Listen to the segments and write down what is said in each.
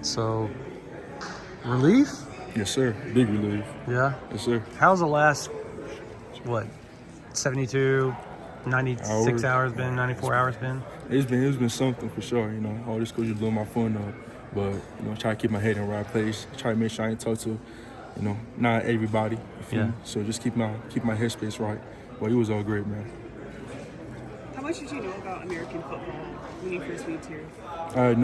So, relief? Yes, sir. Big relief. Yeah. Yes, sir. How's the last, 72, 96 hours been, 94 hours been? It's been something for sure. All this coach blew my phone up, but try to keep my head in the right place. Try to make sure I ain't talk to, not everybody. You feel me? So just keep my headspace right. Well, it was all great, man. How much did you know about American football when you first moved here? I had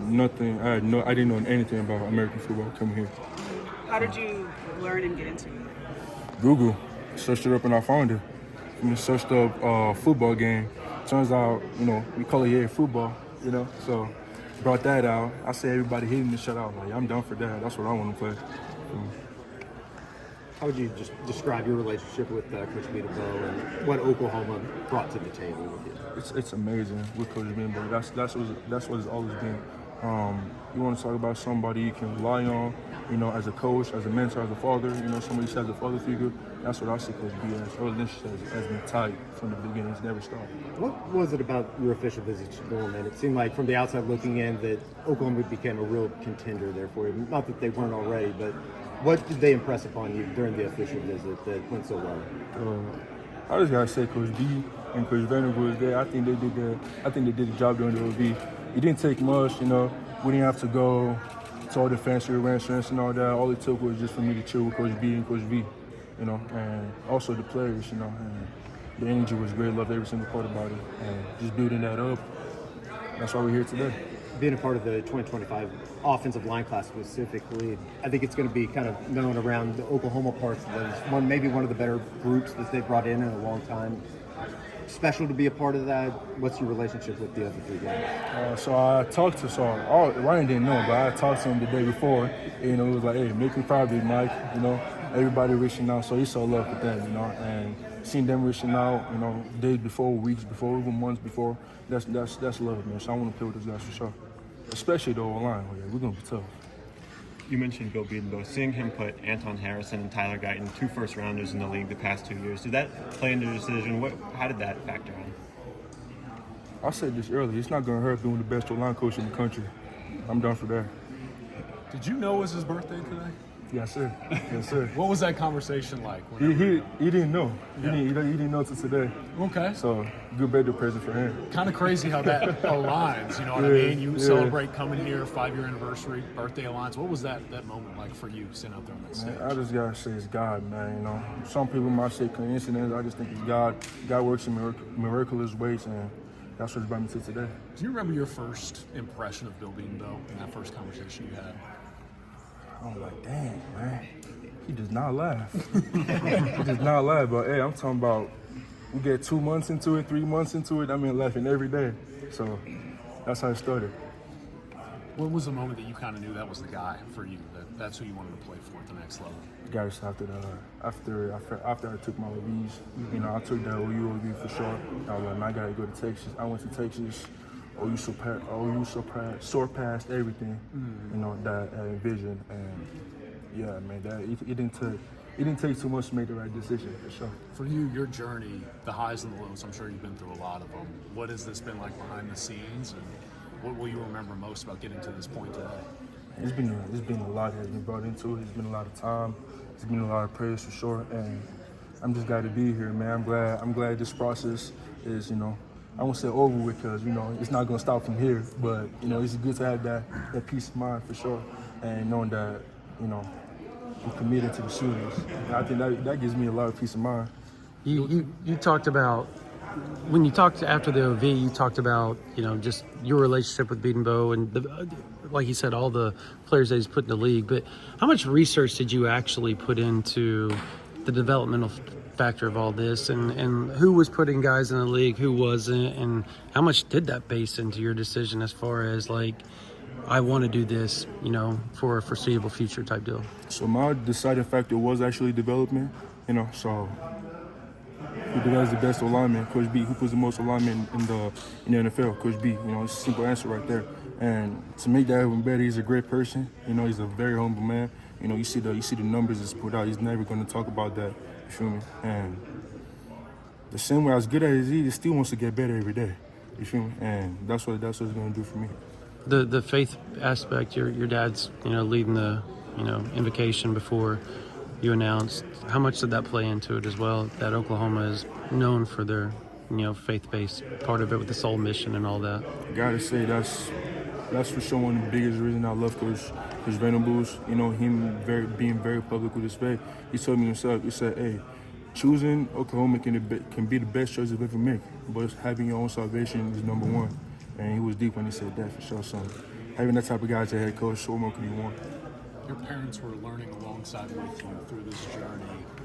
nothing. I didn't know anything about American football coming here. How did you learn and get into it? Google, searched it up and I found it. Searched up football game. Turns out, we call it football, So brought that out. I say everybody hitting the shutout. Like, I'm down for that. That's what I want to play. How would you just describe your relationship with Coach Bedenbaugh and what Oklahoma brought to the table with you? It's amazing with Coach Bedenbaugh. That's what it's always been. You want to talk about somebody you can rely on, as a coach, as a mentor, as a father, somebody who has a father figure. That's what I see Coach B as. Our relationship has been tight from the beginning. It's never stopped. What was it about your official visit to Norman? It seemed like from the outside looking in that Oklahoma became a real contender there for you. Not that they weren't already, but what did they impress upon you during the official visit that went so well? I just gotta say, Coach B and Coach Venables there. I think they did the job during the OV. It didn't take much, We didn't have to go to all the fancy arrangements and all that. All it took was just for me to chill with Coach B and Coach V, and also the players, and the energy was great. Loved every single part about it, and just building that up. That's why we're here today. Being a part of the 2025 offensive line class specifically, I think it's going to be kind of known around the Oklahoma parts as maybe one of the better groups that they've brought in a long time. Special to be a part of that. What's your relationship with the other three guys? So I talked to Ryan didn't know, but I talked to him the day before. It was like, hey, make me proud, Big Mike. Everybody reaching out, so he saw love with them, and seeing them reaching out, days before, weeks before, even months before. That's love, man. So I want to play with those guys for sure, especially the OL line. We're gonna be tough. You mentioned Bill Bedenbaugh. Seeing him put Anton Harrison and Tyler Guyton, 2 first-rounders in the league the past 2 years, did that play into the decision? How did that factor in? I said this earlier. It's not going to hurt being the best O-line coach in the country. I'm done for that. Did you know it was his birthday today? Yes, sir. Yes, sir. What was that conversation like? He didn't know. Yeah. He didn't know until today. Okay. So, good birthday present for him. Kind of crazy how that aligns, you know what I mean? You celebrate coming here, 5-year anniversary, birthday aligns. What was that moment like for you, sitting out there on that stage? Man, I just got to say it's God, man, Some people might say coincidence. I just think it's God. God works in miraculous ways, and that's what brought me to today. Do you remember your first impression of Bill Bedenbaugh in that first conversation you had? I'm like, dang, man, he does not laugh. He does not laugh, but hey, I'm talking about we get 2 months into it, 3 months into it, laughing every day. So that's how it started. What was the moment that you kind of knew that was the guy for you, that's who you wanted to play for at the next level? Guys, after I took my OVs, I took that OU OV for sure. I was like, I gotta go to Texas. I went to Texas. OU surpassed everything, that I envisioned, and yeah, man, it didn't take too much to make the right decision for sure. For you, your journey, the highs and the lows, I'm sure you've been through a lot of them. What has this been like behind the scenes, and what will you remember most about getting to this point today? It's been a lot that has been brought into it. It's been a lot of time. It's been a lot of prayers for sure, and I'm just glad to be here, man. I'm glad this process is, I won't say over with because, it's not going to stop from here. But, it's good to have that peace of mind for sure. And knowing that, I'm committed to the shooters. And I think that gives me a lot of peace of mind. You talked about, when you talked after the OV, you talked about, just your relationship with Bedenbaugh and, like you said, all the players that he's put in the league. But how much research did you actually put into the developmental factor of all this, and who was putting guys in the league, who wasn't, and how much did that base into your decision as far as like, I want to do this, for a foreseeable future type deal? So my deciding factor was actually development, so who develops the best alignment? Coach B. Who puts the most alignment in the NFL? Coach B. It's a simple answer right there. And to make that even better, he's a great person. He's a very humble man. You see the numbers that's put out. He's never going to talk about that. You feel me? And the same way as good as he still wants to get better every day. You feel me? And that's what it's going to do for me. The faith aspect, your dad's leading the invocation before you announced. How much did that play into it as well? That Oklahoma is known for their faith-based part of it with the soul mission and all that. Gotta say that's for sure one of the biggest reasons I love Coach Venables. Him being very public with his faith. He told me himself. He said, "Hey, choosing Oklahoma can be the best choice you've ever make, but having your own salvation is number one." And he was deep when he said that for sure. So having that type of guy as a head coach, what more could you want? Your parents were learning alongside with you through this journey.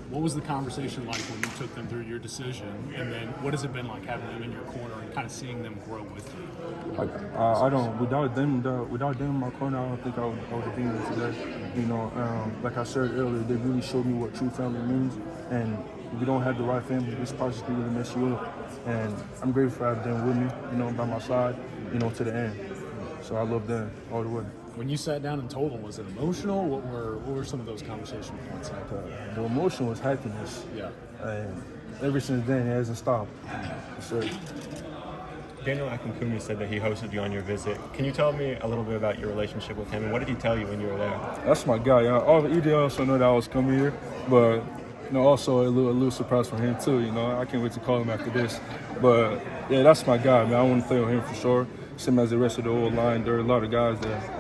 What was the conversation like when you took them through your decision? And then what has it been like having them in your corner and kind of seeing them grow with you? Without them in my corner, I don't think I would have been here today. Like I said earlier, they really showed me what true family means. And if you don't have the right family, this process can really mess you up. And I'm grateful to have them with me, by my side, to the end. So I love them all the way. When you sat down and told them, was it emotional? What were some of those conversation points like? The emotion was happiness. Yeah. And ever since then, it hasn't stopped. So, Daniel Akinkunmi said that he hosted you on your visit. Can you tell me a little bit about your relationship with him, and what did he tell you when you were there? that's my guy. He did also know that I was coming here, but also a little surprise for him too. I can't wait to call him after this. But yeah, that's my guy, man. I want to play with him for sure. Same as the rest of the OL line. There are a lot of guys that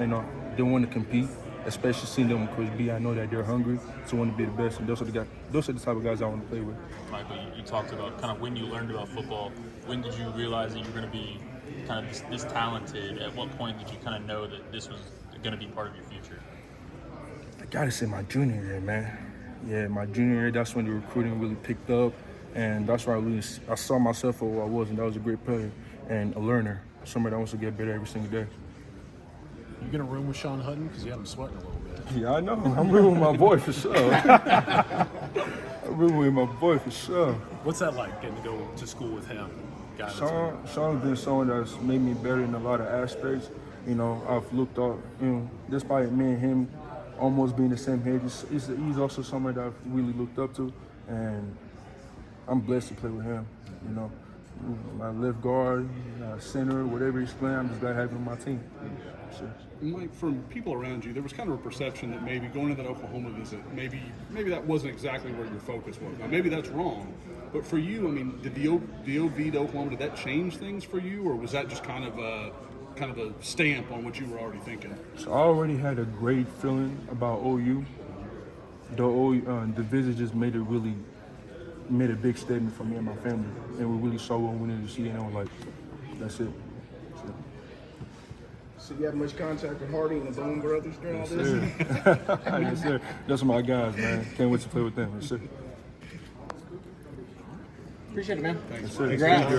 they want to compete, especially seeing them with Coach B. I know that they're hungry to want to be the best, and those are the type of guys I want to play with. Michael, you talked about kind of when you learned about football. When did you realize that you were going to be kind of this talented? At what point did you kind of know that this was going to be part of your future? I gotta say my junior year, man. Yeah, my junior year, that's when the recruiting really picked up, and that's where I saw myself for who I was, and that was a great player and a learner, somebody that wants to get better every single day. You gonna room with Sean Hutton because you had him sweating a little bit? Yeah, I know. I'm rooming with my boy for sure. I'm rooming with my boy for sure. What's that like, getting to go to school with him? Sean's been someone that's made me better in a lot of aspects. I've looked up, despite me and him almost being the same age, he's also someone that I've really looked up to, and I'm blessed to play with him. My left guard, center, whatever he's playing, I'm just glad to have him on my team. Sure. Mike, from people around you, there was kind of a perception that maybe going to that Oklahoma visit, maybe that wasn't exactly where your focus was. Now, maybe that's wrong, but for you, I mean, did the OV to Oklahoma, did that change things for you, or was that just kind of a stamp on what you were already thinking? So I already had a great feeling about OU. The visit just made a big statement for me and my family, and we really saw what we wanted to see, and I was like, that's it. So you have much contact with Hardy and the Bone brothers during all this? Yes, sir. That's my guys, man. Can't wait to play with them. Yes, sir. Appreciate it, man. Yes, sir. Congrats.